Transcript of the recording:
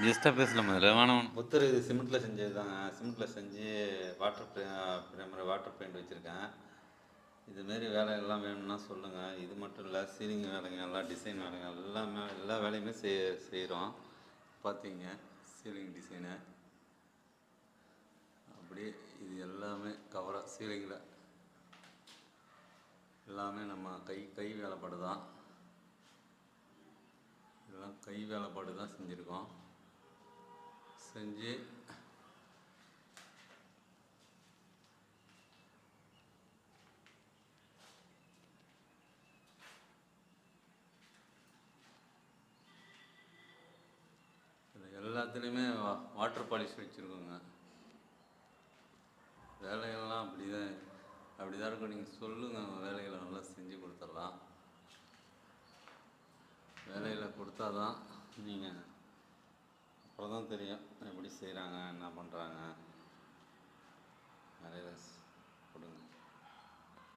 ஜஸ்ட்டாக பேசலாம் முதல்ல வேணாம். புத்தர் இது சிமெண்ட்டில் செஞ்சது தாங்க. சிமெண்ட்டில் செஞ்சு வாட்டர் பெயிண்ட் வச்சுருக்கேன். இதுமாரி வேலையெல்லாம் வேணும்னா சொல்லுங்கள். இது மட்டும் இல்லை, சீலிங் வேலைங்க எல்லாம், டிசைன் வேலைங்க எல்லாமே, எல்லா வேலையுமே செய்கிறோம். பார்த்தீங்க சீலிங் டிசைனு அப்படியே இது எல்லாமே கவராக சீலிங்கில் எல்லாமே நம்ம கை வேலைப்பாடு தான். இதெல்லாம் கை வேலைப்பாடு தான் செஞ்சுருக்கோம். செஞ்சு எல்லாத்துலேயுமே வாட்டர் பாலிஷ் வச்சுருக்கோங்க. வேலைகள்லாம் அப்படி தான் இருக்கும். நீங்கள் சொல்லுங்கள், வேலைகளை நல்லா செஞ்சு கொடுத்துடலாம். வேலைகளை கொடுத்தா தான் நீங்கள் அப்புறம் தான் தெரியும் எப்படி செய்கிறாங்க, என்ன பண்ணுறாங்க.